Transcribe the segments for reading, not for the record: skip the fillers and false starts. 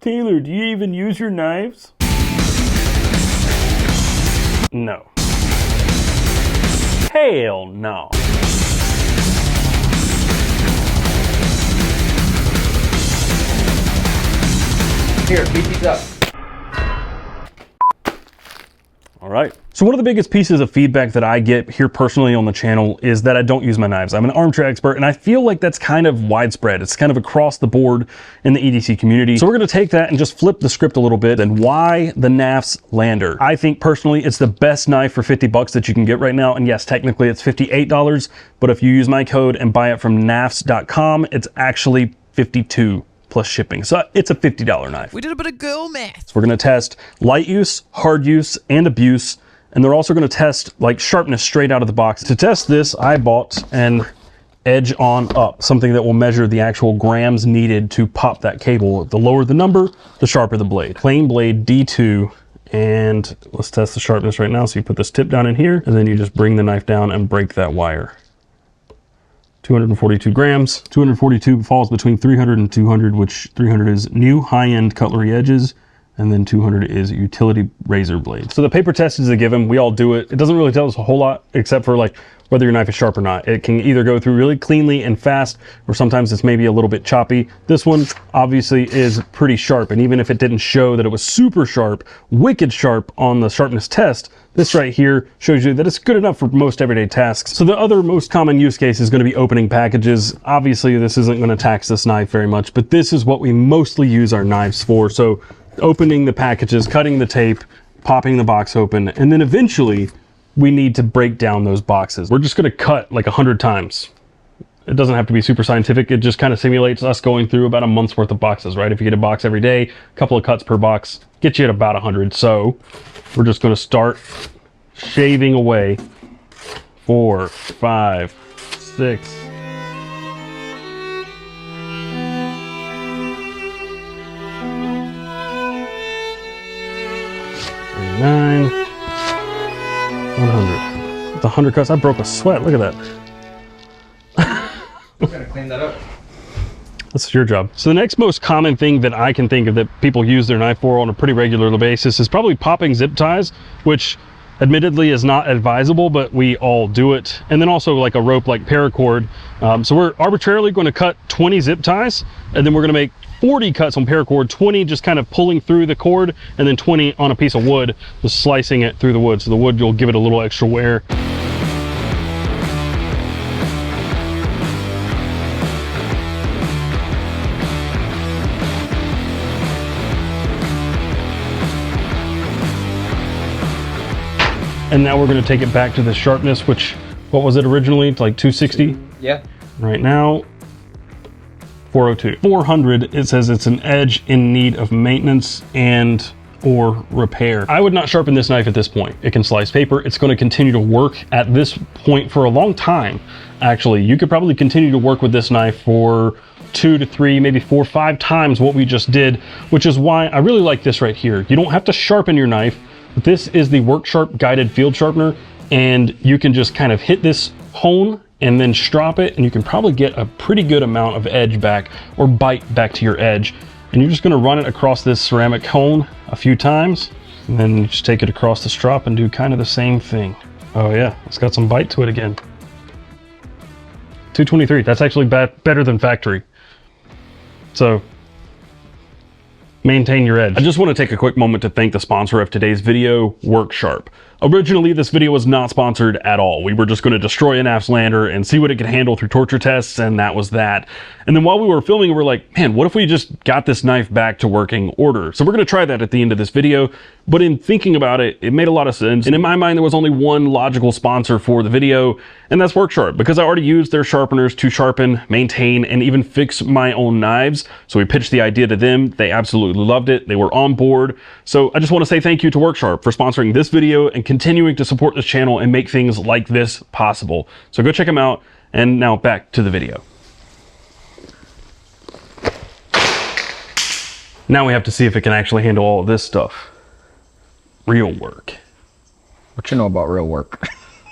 Taylor, do you even use your knives? No. Hell no. Here, beat these up. All right. So one of the biggest pieces of feedback that I get here personally on the channel is that I don't use my knives. I'm an armchair expert, and I feel like that's kind of widespread. It's kind of across the board in the EDC community. So we're going to take that and just flip the script a little bit. And why the Knafs Lander? I think personally it's the best knife for 50 bucks that you can get right now. And yes, technically it's $58, but if you use my code and buy it from knafs.com, it's actually $52 plus shipping. So it's a $50 knife. We did a bit of girl math. So we're going to test light use, hard use, and abuse. And they're also going to test like sharpness straight out of the box. To test this, I bought an edge on up, something that will measure the actual grams needed to pop that cable. The lower the number, the sharper the blade. Plain blade D2. And let's test the sharpness right now. So you put this tip down in here, and then you just bring the knife down and break that wire. 242 grams. 242 falls between 300 and 200, which 300 is new high-end cutlery edges, and then 200 is utility razor blades. So the paper test is a given. We all do it. It doesn't really tell us a whole lot, except for like whether your knife is sharp or not. It can either go through really cleanly and fast, or sometimes it's maybe a little bit choppy. This one obviously is pretty sharp, and even if it didn't show that it was super sharp, wicked sharp on the sharpness test, this right here shows you that it's good enough for most everyday tasks. So the other most common use case is going to be opening packages. Obviously this isn't going to tax this knife very much, but this is what we mostly use our knives for. So opening the packages, cutting the tape, popping the box open, and then eventually we need to break down those boxes. We're just going to cut like 100 times. It doesn't have to be super scientific. It just kind of simulates us going through about a month's worth of boxes, right? If you get a box every day, a couple of cuts per box, get you at about 100. So we're just going to start shaving away. 4, 5, 6. 9, 100. It's 100 cuts. I broke a sweat. Look at that. You gotta clean that up. That's your job. So the next most common thing that I can think of that people use their knife for on a pretty regular basis is probably popping zip ties, which admittedly is not advisable, but we all do it. And then also like a rope like paracord. So we're arbitrarily going to cut 20 zip ties, and then we're going to make 40 cuts on paracord, 20 just kind of pulling through the cord, and then 20 on a piece of wood, just slicing it through the wood. So the wood will give it a little extra wear. And now we're going to take it back to the sharpness, which, what was it originally? It's like 260? Yeah. Right now, 402. 400, it says it's an edge in need of maintenance and or repair. I would not sharpen this knife at this point. It can slice paper. It's going to continue to work at this point for a long time. Actually, you could probably continue to work with this knife for 2 to 3, maybe 4 or 5 times what we just did, which is why I really like this right here. You don't have to sharpen your knife. This is the Work Sharp guided field sharpener, and you can just kind of hit this hone and then strop it, and you can probably get a pretty good amount of edge back or bite back to your edge. And you're just going to run it across this ceramic hone a few times, and then you just take it across the strop and do kind of the same thing. Oh yeah, it's got some bite to it again. 223, that's actually better than factory. So maintain your edge. I just want to take a quick moment to thank the sponsor of today's video, Work Sharp. Originally, this video was not sponsored at all. We were just going to destroy a Knafs Lander and see what it could handle through torture tests, and that was that. And then while we were filming, we're like, man, what if we just got this knife back to working order? So we're going to try that at the end of this video. But in thinking about it, it made a lot of sense. And in my mind, there was only one logical sponsor for the video, and that's Work Sharp, because I already used their sharpeners to sharpen, maintain, and even fix my own knives. So we pitched the idea to them. They absolutely loved it. They were on board. So I just want to say thank you to Work Sharp for sponsoring this video and continuing to support this channel and make things like this possible. So go check them out. And now back to the video. Now we have to see if it can actually handle all of this stuff. Real work. What you know about real work?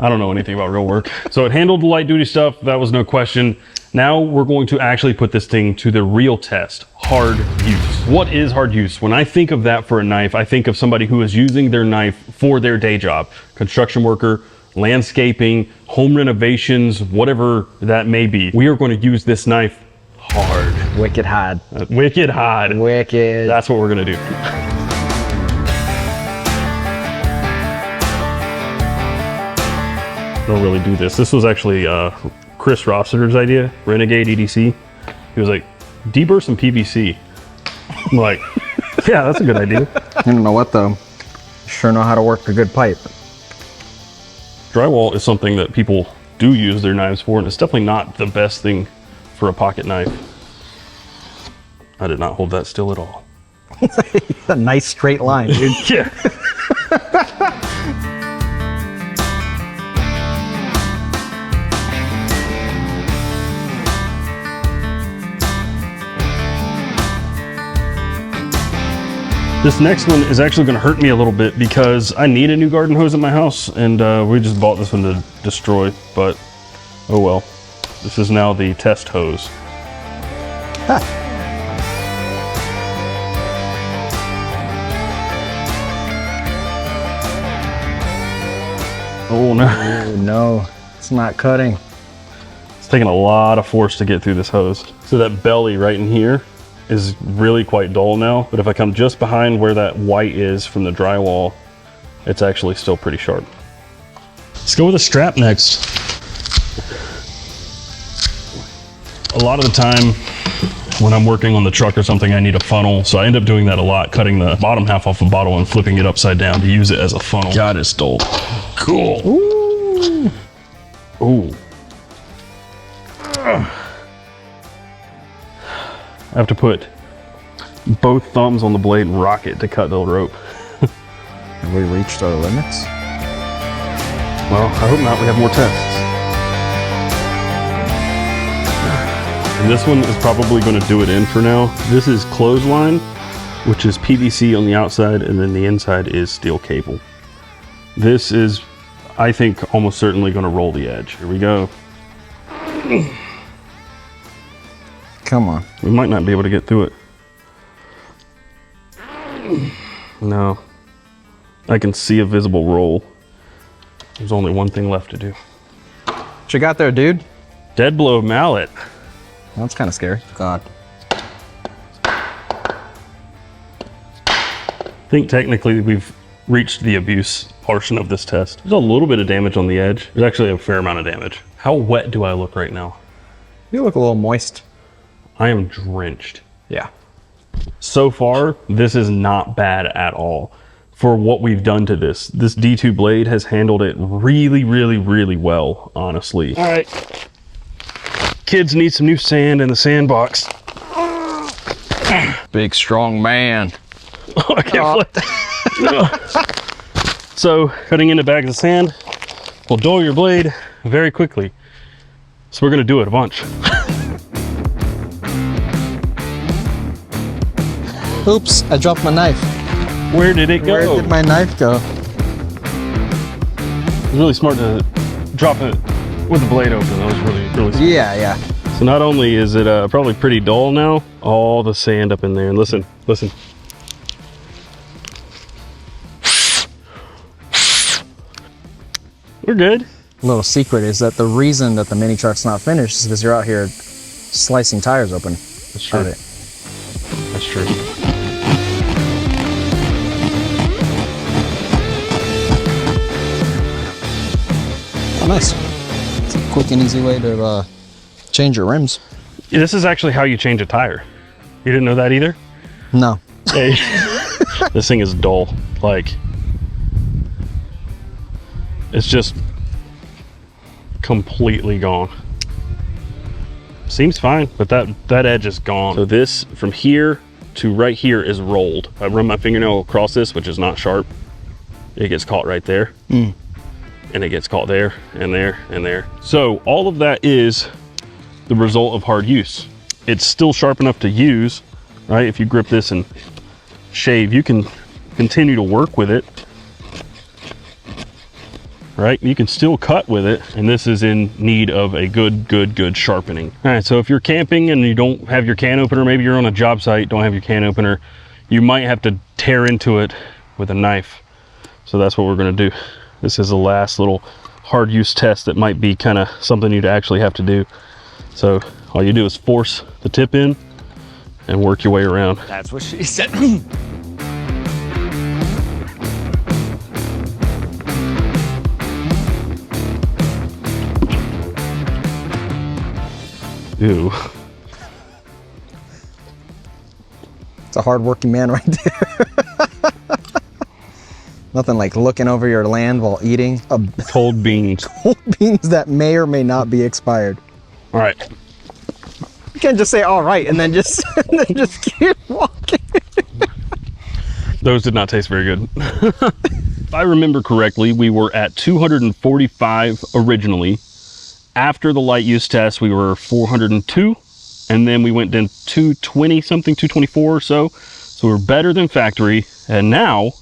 I don't know anything about real work. So it handled the light duty stuff. That was no question. Now we're going to actually put this thing to the real test, hard use. What is hard use? When I think of that for a knife, I think of somebody who is using their knife for their day job. Construction worker, landscaping, home renovations, whatever that may be. We are going to use this knife hard. Wicked hard. Wicked hard. Wicked. That's what we're going to do. I don't really do this. This was actually Chris Rossiter's idea, Renegade EDC. He was like, deburr some PVC. I'm like, yeah, that's a good idea. I don't know what though. Sure know how to work a good pipe. Drywall is something that people do use their knives for, and it's definitely not the best thing for a pocket knife. I did not hold that still at all. A nice straight line, dude. Yeah. This next one is actually going to hurt me a little bit because I need a new garden hose at my house, and we just bought this one to destroy, but oh well. This is now the test hose. Huh. Oh no. Oh, no, it's not cutting. It's taking a lot of force to get through this hose. So that belly right in here is really quite dull now, but if I come just behind where that white is from the drywall, it's actually still pretty sharp. Let's go with a strap next. A lot of the time when I'm working on the truck or something, I need a funnel, so I end up doing that a lot, cutting the bottom half off a bottle and flipping it upside down to use it as a funnel. God, it's dull. Cool. Ooh. Ooh. I have to put both thumbs on the blade and rock it to cut the rope. Have we reached our limits? Well, I hope not. We have more tests. And this one is probably going to do it in for now. This is clothesline, which is PVC on the outside, and then the inside is steel cable. This is, I think, almost certainly going to roll the edge. Here we go. Come on. We might not be able to get through it. No. I can see a visible roll. There's only one thing left to do. What you got there, dude? Dead blow mallet. That's kind of scary. God. I think technically we've reached the abuse portion of this test. There's a little bit of damage on the edge. There's actually a fair amount of damage. How wet do I look right now? You look a little moist. I am drenched. Yeah. So far, this is not bad at all. For what we've done to this D2 blade has handled it really, really, really well, honestly. All right. Kids need some new sand in the sandbox. Big, strong man. Oh, I can't flip. So, cutting into bags of sand will dull your blade very quickly. So we're gonna do it a bunch. Oops, I dropped my knife. Where did it go? Where did my knife go? It was really smart to drop it with the blade open. That was really, really smart. Yeah, yeah. So not only is it probably pretty dull now, all the sand up in there. And listen, listen. We're good. Little secret is that the reason that the mini truck's not finished is because you're out here slicing tires open. That's true. That's true. Oh, nice. It's a quick and easy way to change your rims. Yeah, this is actually how you change a tire. You didn't know that either? No. Hey, this thing is dull. Like, it's just completely gone. Seems fine, but that edge is gone. So this from here to right here is rolled. I run my fingernail across this, which is not sharp. It gets caught right there. And it gets caught there and there and there. So all of that is the result of hard use. It's still sharp enough to use, right? If you grip this and shave, you can continue to work with it. right? You can still cut with it, and this is in need of a good sharpening. All right, so if you're camping and you don't have your can opener, maybe you're on a job site, don't have your can opener, you might have to tear into it with a knife. So that's what we're gonna do. This is the last little hard use test that might be kind of something you'd actually have to do. So all you do is force the tip in and work your way around. That's what she said. Ew. It's a hard-working man right there. Nothing like looking over your land while eating Cold beans. cold beans that may or may not be expired. All right. You can't just say all right and then just keep walking. Those did not taste very good. If I remember correctly, we were at 245 originally. After the light use test, we were 402, and then we went down 220 something, 224 or so. So we're better than factory. And now,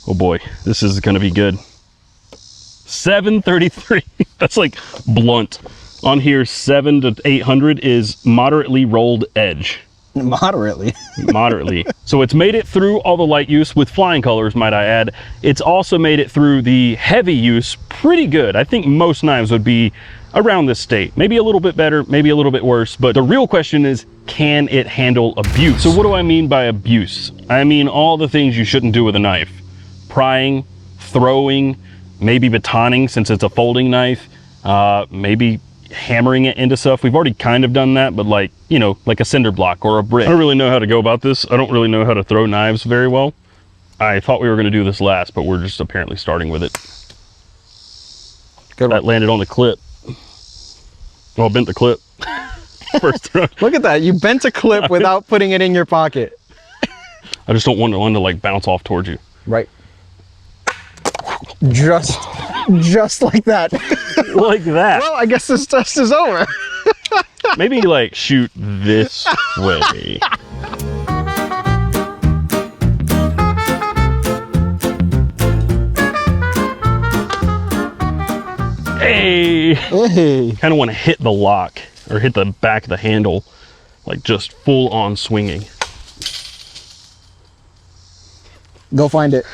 oh boy, this is gonna be good. 733, that's like blunt. On here, 700 to 800 is moderately rolled edge. Moderately. Moderately. So it's made it through all the light use with flying colors, might I add. It's also made it through the heavy use pretty good. I think most knives would be around this state. Maybe a little bit better, maybe a little bit worse, but the real question is, can it handle abuse? So what do I mean by abuse? I mean all the things you shouldn't do with a knife. Prying, throwing, maybe batoning since it's a folding knife, maybe hammering it into stuff. We've already kind of done that, but like, you know, like a cinder block or a brick. I don't really know how to go about this. I don't really know how to throw knives very well. I thought we were going to do this last, but we're just apparently starting with it. Good That one. landed on the clip. Oh, I bent the clip. First throw. Look at that. You bent a clip without putting it in your pocket. I just don't want one to like bounce off towards you. Right. Just like that. Like that. Well, I guess this test is over. Maybe like shoot this way. Hey! Hey. Kind of want to hit the lock or hit the back of the handle, like just full on swinging. Go find it.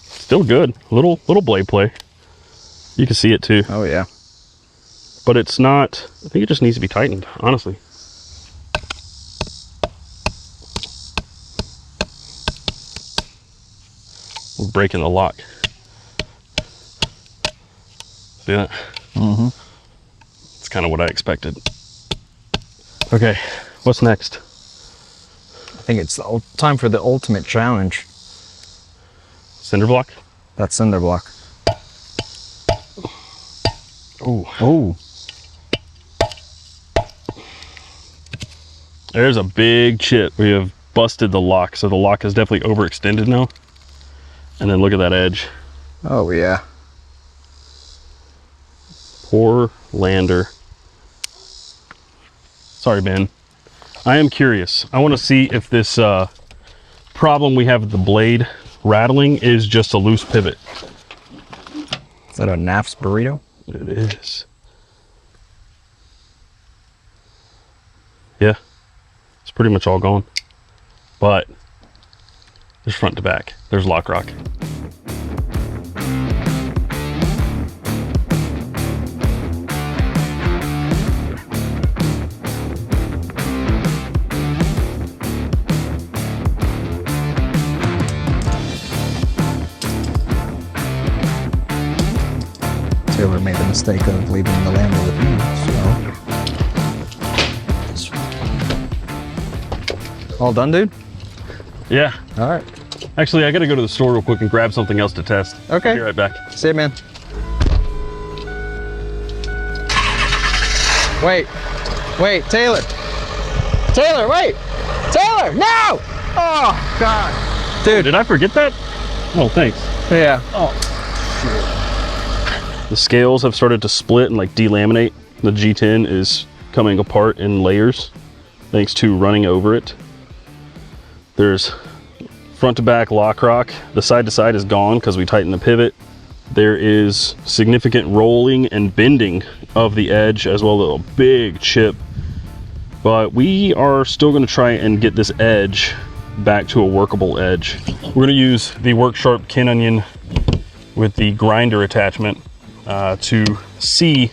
Still good. Little blade play. You can see it too, Oh yeah. but it's not. I think it just needs to be tightened, honestly. We're breaking the lock. See that? Mm-hmm. It's kind of what I expected. Okay, what's next? I think it's the time for the ultimate challenge. Cinder block? That cinder block. Ooh. Oh. There's a big chip. We have busted the lock, so the lock is definitely overextended now. And then look at that edge. Oh yeah. Poor lander. Sorry, Ben. I am curious. I want to see if this problem we have with the blade rattling is just a loose pivot. Is that a Knafs burrito? It is. Yeah. It's pretty much all gone. But there's front to back. There's lock rock. Taylor made the mistake of leaving the lander with me, so. All done, dude? Yeah. All right. Actually, I gotta go to the store real quick and grab something else to test. Okay. Be right back. See you, man. Wait, Taylor. Taylor, wait. Taylor, no! Oh, God. Dude. Did I forget that? Oh, thanks. Yeah. The scales have started to split and like delaminate. The G10 is coming apart in layers thanks to running over it. There's front to back lock rock. The side to side is gone because we tightened the pivot. There is significant rolling and bending of the edge, as well as a big chip. But we are still going to try and get this edge back to a workable edge. We're going to use the Work Sharp Kin Onion with the grinder attachment to see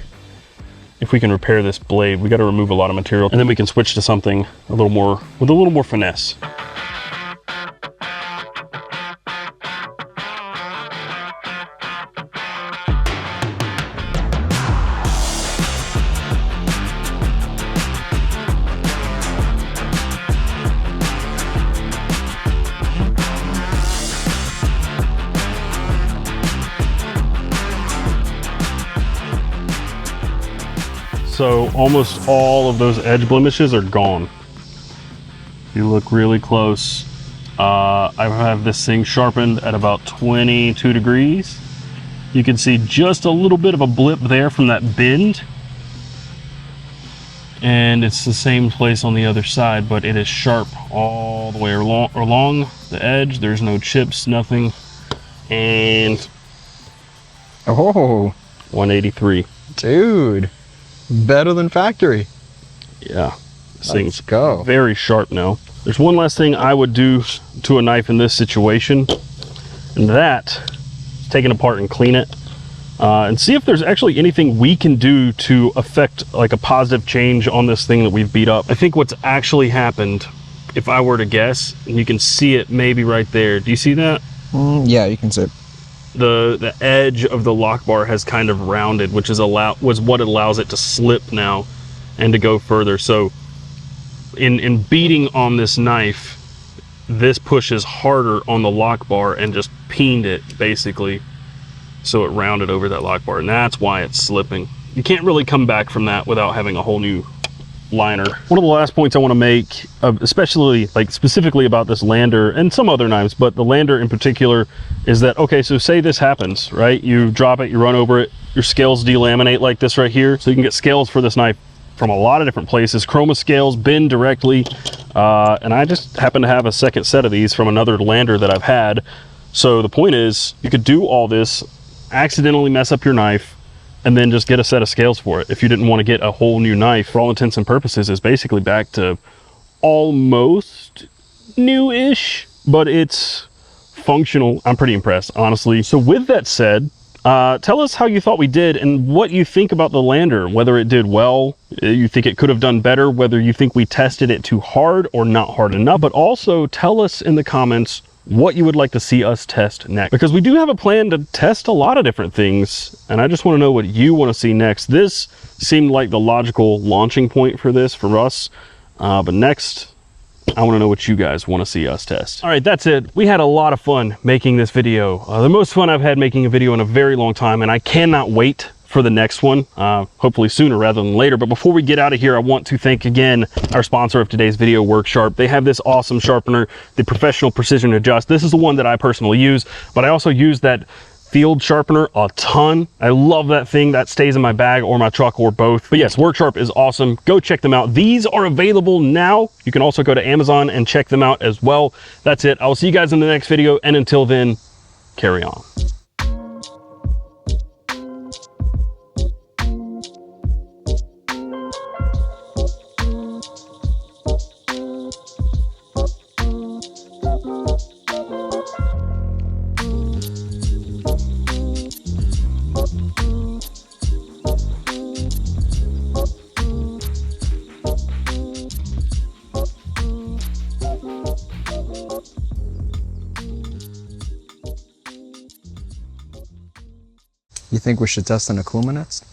if we can repair this blade. We got to remove a lot of material, and then we can switch to something a little more with a little more finesse. So almost all of those edge blemishes are gone. If you look really close, I have this thing sharpened at about 22 degrees. You can see just a little bit of a blip there from that bend. And it's the same place on the other side, but it is sharp all the way along the edge. There's no chips, nothing. And Oh, 183. dude. Better than factory. Yeah, this thing's go. Very sharp now. There's one last thing I would do to a knife in this situation, and that is take it apart and clean it, and see if there's actually anything we can do to affect like a positive change on this thing that we've beat up. I think what's actually happened, if I were to guess, and you can see it maybe right there. Do you see that? Yeah, you can see it. The edge of the lock bar has kind of rounded, which is what allows it to slip now and to go further. So in beating on this knife, this pushes harder on the lock bar and just peened it basically, so it rounded over that lock bar, and that's why it's slipping. You can't really come back from that without having a whole new liner. One of the last points I want to make, especially like specifically about this lander and some other knives, but the lander in particular, is that, okay, so say this happens, right? You drop it, you run over it, your scales delaminate like this right here. So you can get scales for this knife from a lot of different places. Chroma scales, bend directly, and I just happen to have a second set of these from another lander that I've had. So the point is, you could do all this, accidentally mess up your knife, and then just get a set of scales for it. If you didn't want to get a whole new knife, for all intents and purposes, is basically back to almost new-ish, but it's functional. I'm pretty impressed, honestly. So with that said, tell us how you thought we did and what you think about the lander, whether it did well, you think it could have done better, whether you think we tested it too hard or not hard enough, but also tell us in the comments what you would like to see us test next, because we do have a plan to test a lot of different things, and I just want to know what you want to see next. This seemed like the logical launching point for this for us, but next I want to know what you guys want to see us test. All right, that's it. We had a lot of fun making this video, the most fun I've had making a video in a very long time, and I cannot wait for the next one, hopefully sooner rather than later. But before we get out of here, I want to thank again our sponsor of today's video, Work Sharp. They have this awesome sharpener, the Professional Precision Adjust. This is the one that I personally use, but I also use that field sharpener a ton. I love that thing. That stays in my bag or my truck or both. But yes, Work Sharp is awesome. Go check them out. These are available now. You can also go to Amazon and check them out as well. That's it. I will see you guys in the next video, and until then, carry on. You think we should test an Akuma next?